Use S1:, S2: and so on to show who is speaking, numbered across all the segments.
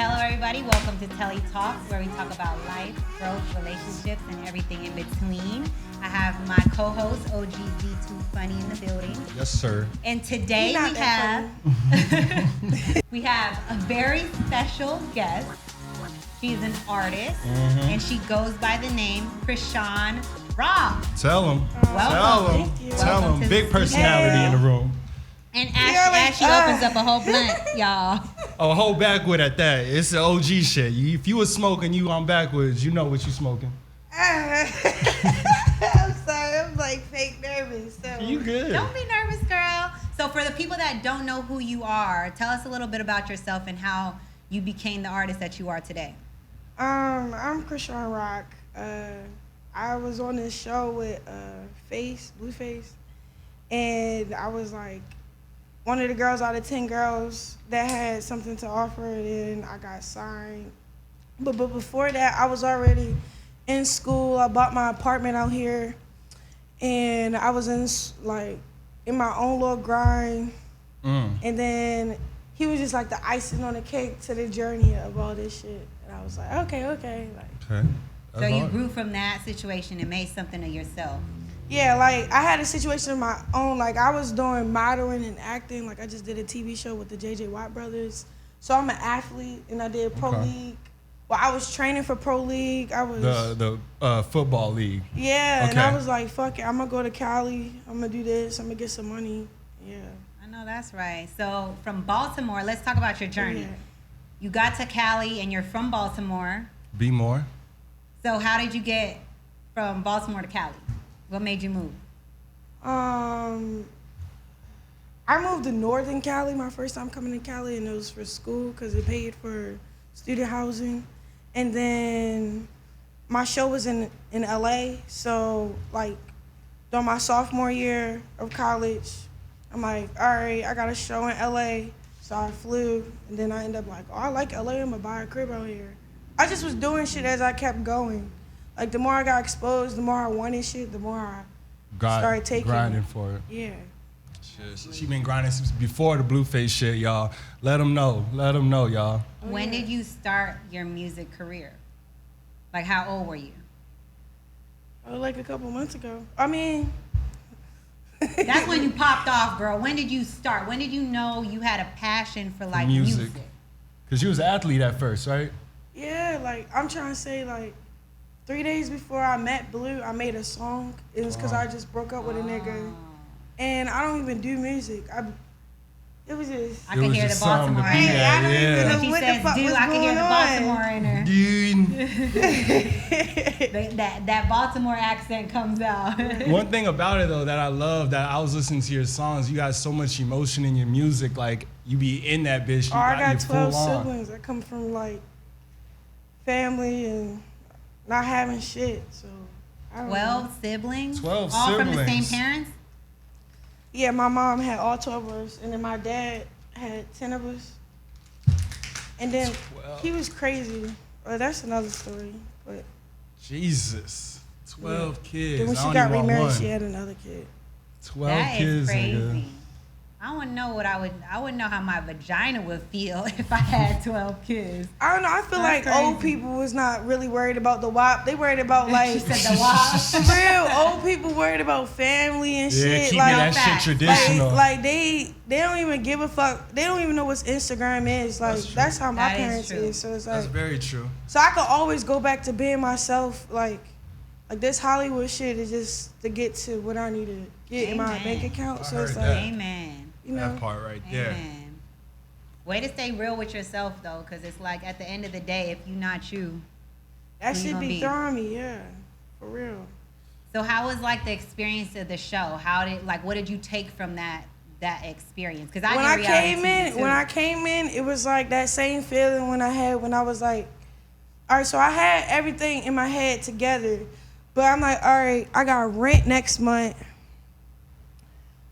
S1: Hello, everybody. Welcome to TELLI Talks, where we talk about life, growth, relationships, and everything in between. I have my co-host, OGZ Too Funny, in the building.
S2: Yes, sir.
S1: And today we have a very special guest. She's an artist, and she goes by the name Chrisean.
S2: Tell him.
S1: Welcome.
S2: Tell him. Big personality in the room.
S1: And as she opens up a whole blunt, y'all.
S2: Oh, whole backwood at that. It's the OG shit. If you was smoking, you on backwoods, you know what you smoking.
S3: I'm sorry, I'm like fake nervous. So.
S2: You good.
S1: Don't be nervous, girl. So for the people that don't know who you are, tell us a little bit about yourself and how you became the artist that you are today.
S3: I'm Chrisean Rock. I was on this show with Blueface, and I was like one of the girls out of 10 girls that had something to offer, and I got signed. But before that, I was already in school. I bought my apartment out here, and I was in my own little grind. And then he was just like the icing on the cake to the journey of all this shit. And I was like, okay.
S2: Okay.
S1: So you grew from that situation and made something of yourself.
S3: Yeah, like I had a situation of my own. Like I was doing modeling and acting. Like I just did a TV show with the JJ Watt brothers. So I'm an athlete, and I did Pro League. Well, I was training for Pro League. I was
S2: the football league.
S3: Yeah,
S2: okay.
S3: And I was like, fuck it, I'm gonna go to Cali. I'm gonna do this. I'm gonna get some money. Yeah.
S1: I know that's right. So from Baltimore, let's talk about your journey.
S3: Yeah.
S1: You got to Cali, and you're from Baltimore.
S2: Be more.
S1: So how did you get from Baltimore to Cali? What made you move?
S3: I moved to Northern Cali my first time coming to Cali, and it was for school because it paid for student housing. And then my show was in LA, so like during my sophomore year of college, I'm like, all right, I got a show in LA. So I flew, and then I ended up like, oh, I like LA, I'm gonna buy a crib out here. I just was doing shit as I kept going. Like, the more I got exposed, the more I wanted shit, the more I started taking
S2: grinding
S3: it.
S2: for it.
S3: Yeah.
S2: Shit, she been grinding since before the Blueface shit, y'all. Let them know, y'all.
S1: When did you start your music career? Like, how old were you?
S3: Like a couple months ago. I mean...
S1: That's when you popped off, girl. When did you start? When did you know you had a passion for, like, music?
S2: Because you was an athlete at first, right?
S3: Yeah, like, I'm trying to say, like, 3 days before I met Blue, I made a song. It was because I just broke up with a nigga. And I don't even do music. It was just...
S1: I can hear the Baltimore in her.
S3: I don't even know what the fuck was
S1: I can hear the Baltimore in her.
S2: Dude.
S1: that Baltimore accent comes out.
S2: One thing about it, though, that I love, that I was listening to your songs, you got so much emotion in your music. Like, you be in that bitch.
S3: I got 12 siblings. I come from, like, family and not having shit, so I don't
S1: 12
S3: know.
S1: siblings?
S2: 12
S1: all
S2: siblings.
S1: From the same parents?
S3: Yeah, my mom had all 12 of us, and then my dad had 10 of us. And then
S2: 12.
S3: He was crazy. Well, that's another story. But
S2: Jesus. 12 kids.
S3: Then when she got remarried, she had another kid.
S2: 12
S1: that
S2: kids,
S1: is crazy.
S2: nigga.
S1: I wouldn't know I wouldn't know how my vagina would feel if I had 12 kids.
S3: I don't know. I feel
S1: That's
S3: like
S1: crazy.
S3: old people was not really worried about the WAP. They worried about like
S1: She said the WAP.
S3: real old people worried about family and
S2: Yeah,
S3: shit.
S2: keeping
S3: Like
S2: that shit traditional.
S3: Like they don't even give a fuck. They don't even know what Instagram is. Like that's how my parents is. So it's like
S2: that's very true.
S3: So I could always go back to being myself. Like this Hollywood shit is just to get to what I need to get in my bank account. So it's like
S1: Amen.
S3: You know?
S2: That part right there.
S1: Amen. Way to stay real with yourself, though, because it's like at the end of the day, if you're not you,
S3: that
S1: who you
S3: should
S1: gonna
S3: be throwing me, yeah, for real.
S1: So how was like the experience of the show? What did you take from that experience? Because when
S3: I came in, it was like that same feeling when I was like, all right, so I had everything in my head together, but I'm like, all right, I got rent next month.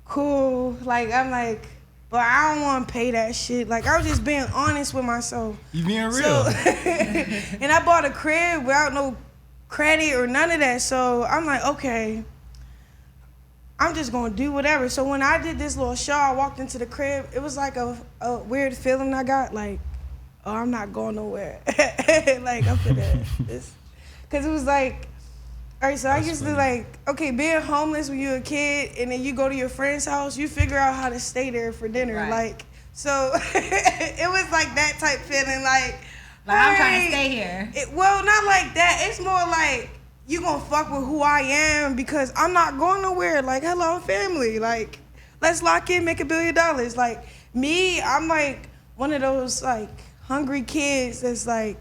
S3: Cool. Like, I'm like, but I don't want to pay that shit. Like, I was just being honest with myself.
S2: You being real.
S3: So, and I bought a crib without no credit or none of that. So I'm like, okay, I'm just going to do whatever. So when I did this little show, I walked into the crib. It was like a weird feeling I got. Like, oh, I'm not going nowhere. Like, I'm finna this. Because it was like, all right, so I used to like, okay, being homeless when you're a kid and then you go to your friend's house, you figure out how to stay there for dinner.
S1: Right.
S3: Like, so it was like that type feeling. Like
S1: I'm trying to stay here.
S3: Well, not like that. It's more like, you gonna fuck with who I am because I'm not going nowhere. Like, hello, family. Like, let's lock in, make $1 billion. Like, me, I'm like one of those like hungry kids that's like,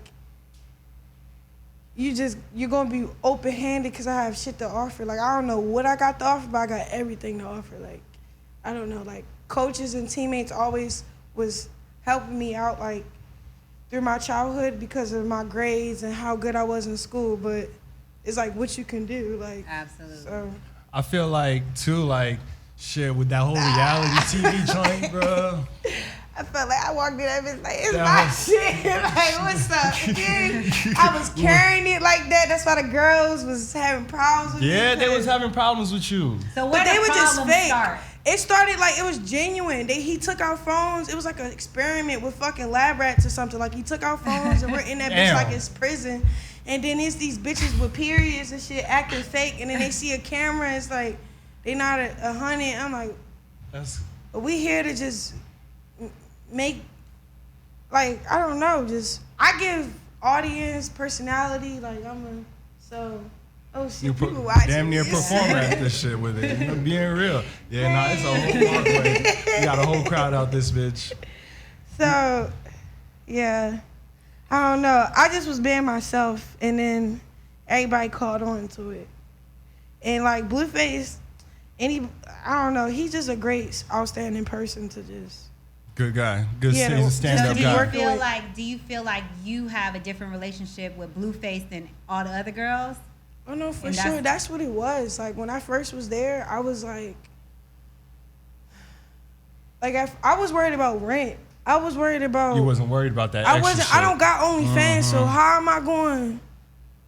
S3: you're gonna be open-handed because I have shit to offer. Like, I don't know what I got to offer, but I got everything to offer. Like, I don't know, like, coaches and teammates always was helping me out, like, through my childhood because of my grades and how good I was in school. But it's like what you can do, like.
S1: Absolutely.
S3: So.
S2: I feel like too, like, shit, with that whole reality TV joint, bro.
S3: I felt like I walked in that bitch like, it's my shit. Like, what's up? And then I was carrying it like that. That's why the girls was having problems with me.
S2: Yeah, they was having problems with you.
S1: So where
S3: they
S1: the
S3: were just
S1: problems
S3: fake.
S1: start?
S3: It started like, it was genuine. He took our phones. It was like an experiment with fucking lab rats or something. Like, he took our phones and we're in that bitch like it's prison. And then it's these bitches with periods and shit acting fake. And then they see a camera. It's like, they not 100. I'm like, we here to just make, like, I don't know, just, I give audience personality, like, oh shit, people watching.
S2: Damn near perform at this shit with it. You know, being real. Yeah, nah, it's a whole Broadway. You got a whole crowd out this bitch.
S3: So, yeah, I don't know. I just was being myself, and then everybody caught on to it. And like Blueface, I don't know, he's just a great, outstanding person to just.
S2: Good guy. Good stand-up guy.
S1: Do you feel like you have a different relationship with Blueface than all the other girls?
S3: Oh no, for sure. That's what it was. Like, when I first was there, I was like I was worried about rent. I was worried about.
S2: You wasn't worried about that.
S3: I don't got OnlyFans, so how am I going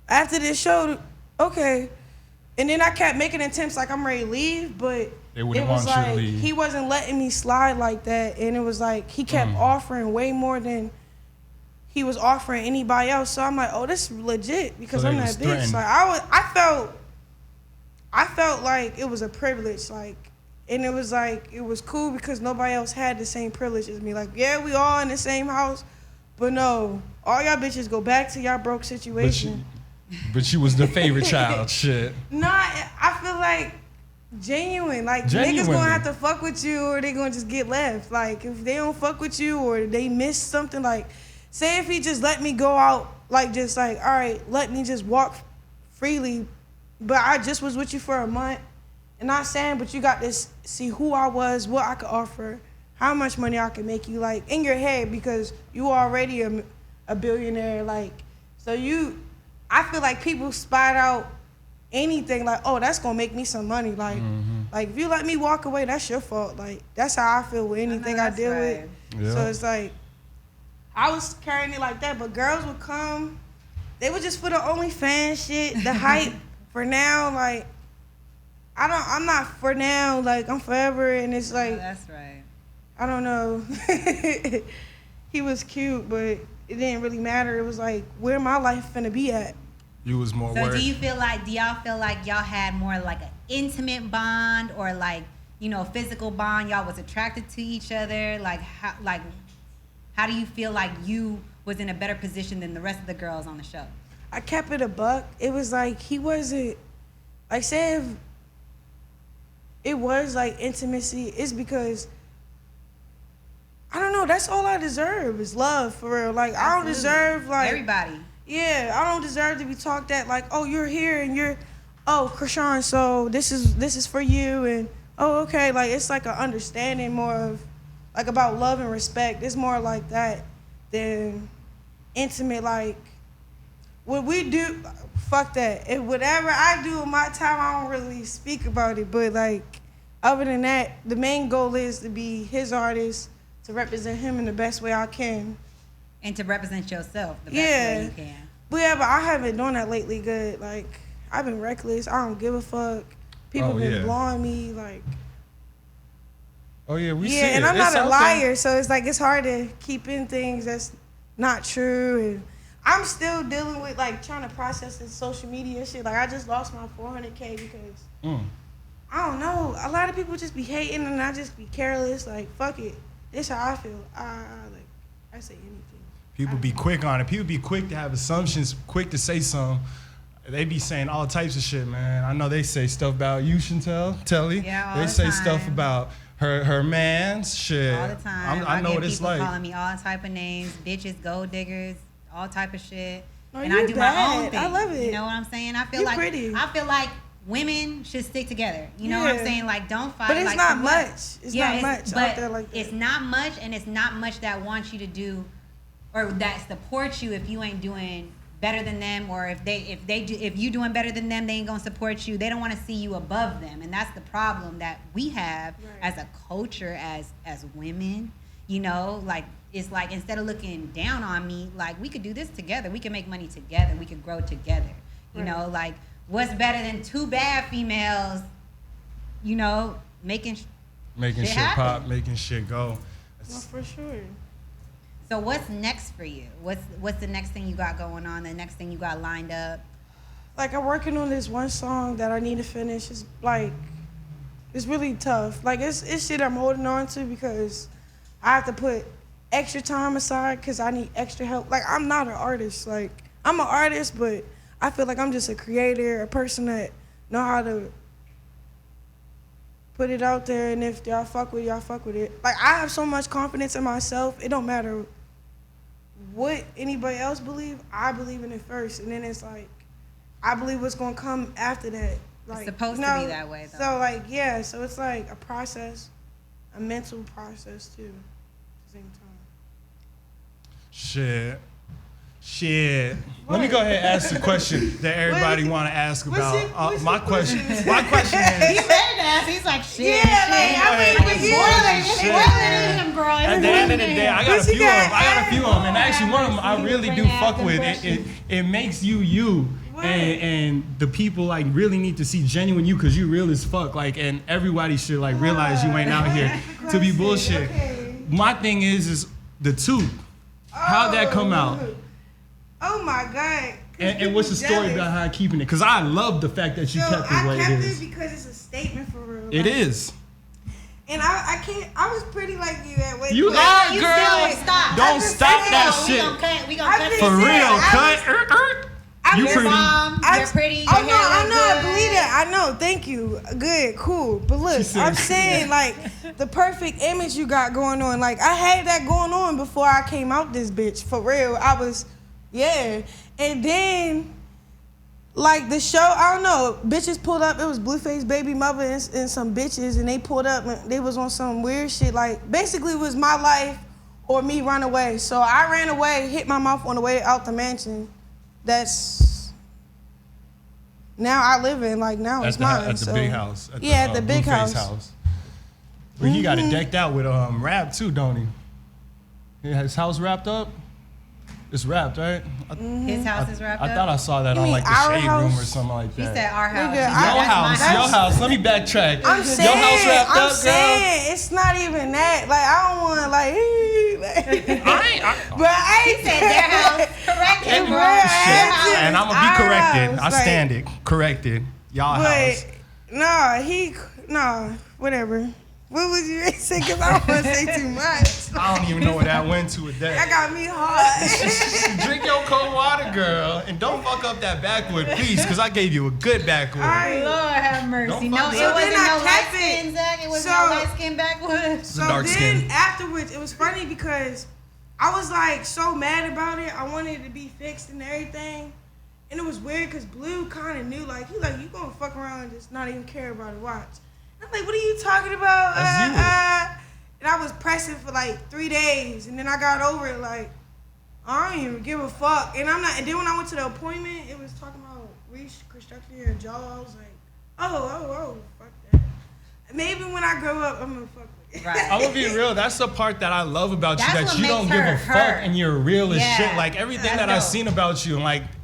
S3: after this show? Okay, and then I kept making attempts like I'm ready to leave, but
S2: it was like
S3: he wasn't letting me slide like that, and it was like he kept offering way more than he was offering anybody else. So I'm like, oh, this is legit because I'm that bitch. Like, I felt like it was a privilege, like, and it was like, it was cool because nobody else had the same privilege as me. Like, yeah, we all in the same house, but no, all y'all bitches go back to y'all broke situation.
S2: But you was the favorite child, shit.
S3: Nah, I feel like genuine. Like, niggas gonna have to fuck with you or they gonna just get left. Like, if they don't fuck with you or they miss something, like, say if he just let me go out, like, just like, all right, let me just walk freely, but I just was with you for a month. And not saying, but you got to see who I was, what I could offer, how much money I could make you, like, in your head, because you already a billionaire, like, so I feel like people spot out anything, like, oh, that's gonna make me some money, like, like, if you let me walk away, that's your fault, like, that's how I feel with anything I deal with. Yeah. So it's like, I was carrying it like that, but girls would come, they would just for the OnlyFans shit, the hype for now, like, I'm not for now, like, I'm forever, and it's like,
S1: that's right.
S3: I don't know. He was cute, but it didn't really matter. It was like, where my life finna be at?
S2: You was more
S1: worried.
S2: So
S1: do y'all feel like y'all had more like an intimate bond or like, you know, physical bond? Y'all was attracted to each other? Like, how do you feel like you was in a better position than the rest of the girls on the show?
S3: I kept it a buck. It was like, he wasn't, like, say if it was like intimacy, it's because, I don't know, that's all I deserve is love, for real. Like, absolutely. I don't deserve, like,
S1: everybody.
S3: Yeah, I don't deserve to be talked at like, oh, you're here and you're, oh, Chrisean, so this is for you, and oh, okay, like, it's like an understanding more of, like, about love and respect. It's more like that than intimate, like, what we do, fuck that. If whatever I do in my time, I don't really speak about it, but, like, other than that, the main goal is to be his artist, to represent him in the best way I can.
S1: And to represent yourself the best way you can.
S3: But yeah, but I haven't done that lately good. Like, I've been reckless. I don't give a fuck. People been blowing me, like.
S2: Oh, yeah, we see it.
S3: Yeah, and I'm not a liar, so it's like, it's hard to keep in things that's not true. And I'm still dealing with like trying to process this social media shit. Like I just lost my 400K because I don't know. A lot of people just be hating and I just be careless. Like fuck it. This how I feel. I say anything.
S2: People be quick on it. People be quick to have assumptions, quick to say something. They be saying all types of shit, man. I know they say stuff about you, Chantel, Telly.
S1: Yeah, all
S2: they
S1: the
S2: say
S1: time.
S2: stuff about her man's shit.
S1: All the time.
S2: I know
S1: get
S2: what it's
S1: people
S2: like.
S1: calling me all type of names, bitches, gold diggers, all type of shit.
S3: No,
S1: and I
S3: you
S1: do
S3: bad.
S1: my own thing.
S3: I love it.
S1: You know what I'm saying? I feel
S3: You
S1: like
S3: pretty.
S1: I feel like women should stick together. You know what I'm
S3: Yeah.
S1: saying? Like don't fight.
S3: But it's
S1: like,
S3: not
S1: for what?
S3: much. It's not much
S1: but
S3: out there like that.
S1: it's not much, and it's not much that wants you to do, or that supports you if you ain't doing better than them, or if you doing better than them, they ain't gonna support you. They don't want to see you above them, and that's the problem that we have as a culture, as women. You know, like it's like instead of looking down on me, like we could do this together. We can make money together. We could grow together. You know, like what's better than two bad females? You know, making
S2: shit
S1: happen.
S2: pop, making shit go.
S3: No, for sure.
S1: So what's next for you? What's the next thing you got going on? The next thing you got lined up?
S3: Like I'm working on this one song that I need to finish. It's like it's really tough. Like it's shit I'm holding on to because I have to put extra time aside because I need extra help. Like I'm not an artist. Like I'm an artist, but I feel like I'm just a creator, a person that know how to put it out there, and if y'all fuck with it, y'all fuck with it. Like I have so much confidence in myself. It don't matter what anybody else believe. I believe in it first, and then it's like I believe what's gonna come after that. Like,
S1: It's supposed to be that way, though.
S3: So like yeah, so it's like a process, a mental process too, at the same time.
S2: Shit. Let me go ahead and ask the question that everybody want to ask about. My question is.
S1: He's ready to ask. He's like, shit,
S3: Yeah, like, I mean,
S2: Shit.
S1: girl.
S2: At the end of the day, I got a few of them. And actually, one of them I really do fuck with. It makes you. And the people like really need to see genuine you because you real as fuck. Like, and everybody should like realize you ain't out here to be bullshit.
S3: Okay.
S2: My thing is the tooth. How'd that come out?
S3: Oh my God.
S2: And what's the story behind keeping it? Because I love the fact that you kept it the way it is.
S3: because it's a statement for real.
S2: It is.
S3: And I can't. I was pretty like you at way.
S2: You are, girl. Don't stop that shit.
S1: We gonna cut
S2: For real, cut. You
S1: You're
S2: pretty.
S1: bomb. You're pretty. Your
S3: Oh no,
S1: hair
S3: I
S1: look
S3: know. I
S1: good.
S3: believe that. I know. Thank you. Good, cool. But look,
S2: said-
S3: I'm saying like the perfect image you got going on. Like I had that going on before I came out this bitch. For real, I was, yeah. And then, like the show, I don't know. Bitches pulled up. It was Blueface, Baby Mother, and some bitches, and they pulled up and they was on some weird shit. Like basically, it was my life or me run away. So I ran away, hit my mouth on the way out the mansion. That's now I live in, like now it's mine.
S2: At the big house.
S3: At the big
S2: Blueface
S3: house.
S2: But he got it decked out with rap too, don't he? Yeah, his house wrapped up. It's wrapped, right?
S1: His house is wrapped up.
S2: I thought I saw that
S3: You
S2: on
S3: mean
S2: like the
S3: our
S2: shade
S3: house?
S2: room or something like
S1: He
S2: that.
S1: said our house.
S3: Nigga,
S1: He said,
S2: Your
S1: "That's my
S2: house, your house. Let me backtrack.
S3: I'm saying,
S2: Your house wrapped
S3: I'm
S2: up,
S3: saying it's not even that. Like I don't want to like. But I
S1: He
S3: ain't
S1: said their house. Correct him,
S3: It's
S1: bro.
S3: real.
S1: Their house.
S2: And I'm gonna
S3: Our
S2: be corrected.
S3: house,
S2: I
S3: like-
S2: stand it. Corrected. Y'all house.
S3: But whatever. What was you saying? Cause I don't want to say too much.
S2: I don't even know where that went to with
S3: That
S2: that.
S3: got me hard.
S2: Drink your cold water, girl, and don't fuck up that backwood, please, because I gave you a good backwood.
S3: Alright.
S1: Lord have mercy.
S2: Don't
S1: No,
S2: fuck
S1: it
S2: up.
S1: wasn't
S3: Then I
S1: no light
S3: kept it.
S1: skin, Zach. It wasn't
S3: So-
S1: no light skin backwoods.
S3: So
S2: dark
S3: then
S2: skin.
S3: afterwards, it was funny because I was like so mad about it. I wanted it to be fixed and everything. And it was weird because Blue kind of knew, like, he like, you gonna fuck around and just not even care about it, watch. I'm like, what are you talking about?
S2: That's you.
S3: And I was pressing for like 3 days. And then I got over it, like, I don't even give a fuck. And and then when I went to the appointment, it was talking about reconstructing your jaw. I was like, oh, fuck that. maybe when I grow up, I'm gonna fuck with it.
S1: Right.
S2: I'm gonna be real. That's the part that I love about
S1: That's
S2: you. That
S1: what
S2: you
S1: makes
S2: don't give
S1: her
S2: a fuck
S1: her.
S2: and you're real as
S1: Yeah.
S2: shit. Like everything
S1: That's
S2: that I've
S1: dope.
S2: seen about you,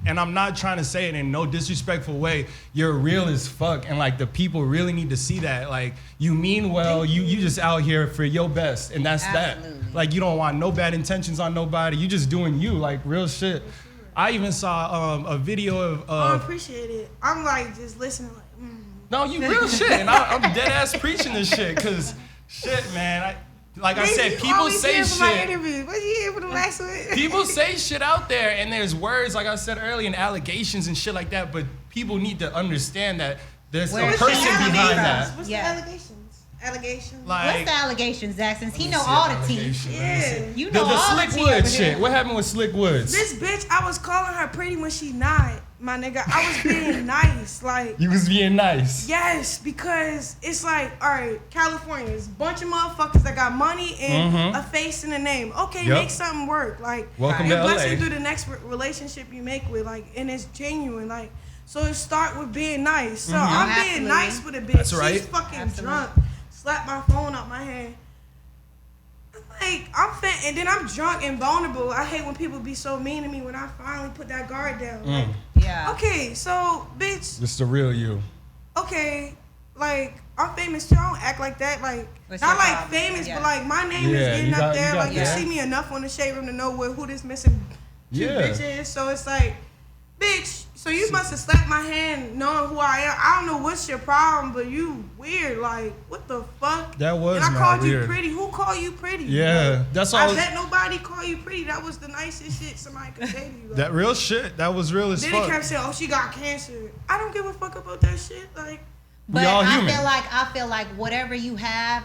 S2: and I'm not trying to say it in no disrespectful way. You're real as fuck, and like the people really need to see that. Like you mean well. You just out here for your best, and that's
S1: Absolutely.
S2: that. Like you don't want no bad intentions on nobody. You just doing you, like real shit. I even saw a video of.
S3: I appreciate it. I'm like just listening, like.
S2: No, you real shit, and I'm dead ass preaching this shit, cause shit, man. I said, people say
S3: For my
S2: shit.
S3: interview. What you here for the last one?
S2: People say shit out there, and there's words, like I said earlier, and allegations and shit like that. But people need to understand that there's
S1: Where's
S2: a
S1: the
S2: person
S1: allegations?
S2: behind that.
S3: What's
S1: Yeah.
S3: the allegations? Allegations.
S2: Like,
S1: What's the allegations, Zach? Since he
S2: let me
S1: know
S2: see
S1: all
S2: the
S1: the tea.
S2: allegation. Let me see.
S3: Yeah.
S1: You
S2: The
S1: know all
S2: Slick
S1: the tea over
S2: Woods
S1: here.
S2: shit. What happened with Slick Woods?
S3: This bitch, I was calling her pretty when she not, my nigga. I was being nice, like.
S2: You was being nice.
S3: Yes, because it's like, all right, California is a bunch of motherfuckers that got money and a face and a name. Okay,
S2: Yep.
S3: make something work. Like,
S2: Welcome
S3: you're
S2: to LA.
S3: blessing through the next relationship you make with, like, and it's genuine. Like, so it start with being nice. So I'm being
S1: Absolutely.
S3: nice with a bitch.
S2: That's right.
S3: She's fucking
S1: Absolutely.
S3: drunk. Slapped my phone out my hand. Like, and then I'm drunk and vulnerable. I hate when people be so mean to me when I finally put that guard down. Like,
S1: Yeah.
S3: okay, so, bitch,
S2: This the real you.
S3: okay, like, I'm famous too. I don't act like that. Like,
S1: What's
S3: not
S1: your
S3: like
S1: problem?
S3: famous,
S1: Yeah.
S3: but like my name
S2: Yeah,
S3: is getting
S2: you
S3: up
S2: got-
S3: there.
S2: you got
S3: Like, you
S2: that.
S3: see me enough on the shade room to know who this missing two
S2: Yeah.
S3: bitch is. So it's like, bitch, so you must have slapped my hand knowing who I am. I don't know what's your problem, but you weird. Like, what the fuck?
S2: That was
S3: And I
S2: mad
S3: called
S2: weird.
S3: you pretty. Who called you pretty?
S2: Yeah,
S3: Like,
S2: that's all.
S3: I bet nobody called you pretty. That was the nicest shit somebody could say to you. Like,
S2: That real shit. That was real as
S3: then
S2: fuck.
S3: they kept saying, "Oh, she got cancer." I don't give a fuck about that shit. Like,
S1: But
S2: all
S1: I
S2: human.
S1: feel like whatever you have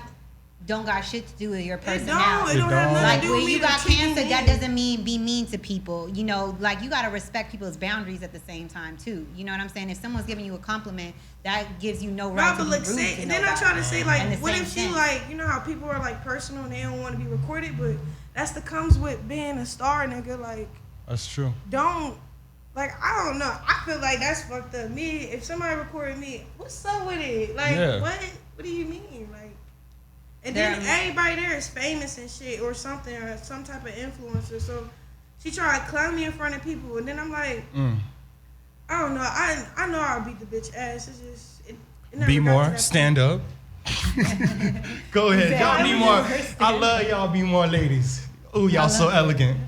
S1: don't got shit to do with your
S3: it don't.
S1: personality.
S3: It don't have
S2: don't.
S3: nothing
S1: Like
S3: to do
S1: when
S3: with me
S1: you
S3: to
S1: got
S3: treat
S1: cancer,
S3: me
S1: that
S3: mean.
S1: doesn't mean be mean to people. You know, like you gotta respect people's boundaries at the same time too. You know what I'm saying? If someone's giving you a compliment, that gives you no right
S3: Right,
S1: to
S3: but
S1: be
S3: like,
S1: rude
S3: say,
S1: to
S3: and then I
S1: nobody.
S3: try to say,
S1: In
S3: like,
S1: the
S3: what
S1: same
S3: if she,
S1: sense.
S3: like, you know how people are, like, personal and they don't want to be recorded, but that's the comes with being a star, nigga. Like,
S2: That's true.
S3: don't, like, I don't know. I feel like that's fucked up. Me, if somebody recorded me, what's up with it? Like,
S2: Yeah.
S3: what do you mean? Like, and then everybody there is famous and shit or something, or some type of influencer. So she tried to clown me in front of people, and then I'm like, I don't know. I know I'll beat the bitch ass. It's just it never
S2: Be
S3: got to
S2: more.
S3: that
S2: Stand up. Go ahead. Y'all be more. I
S1: Stand
S2: love y'all be more ladies. Ooh, y'all so elegant.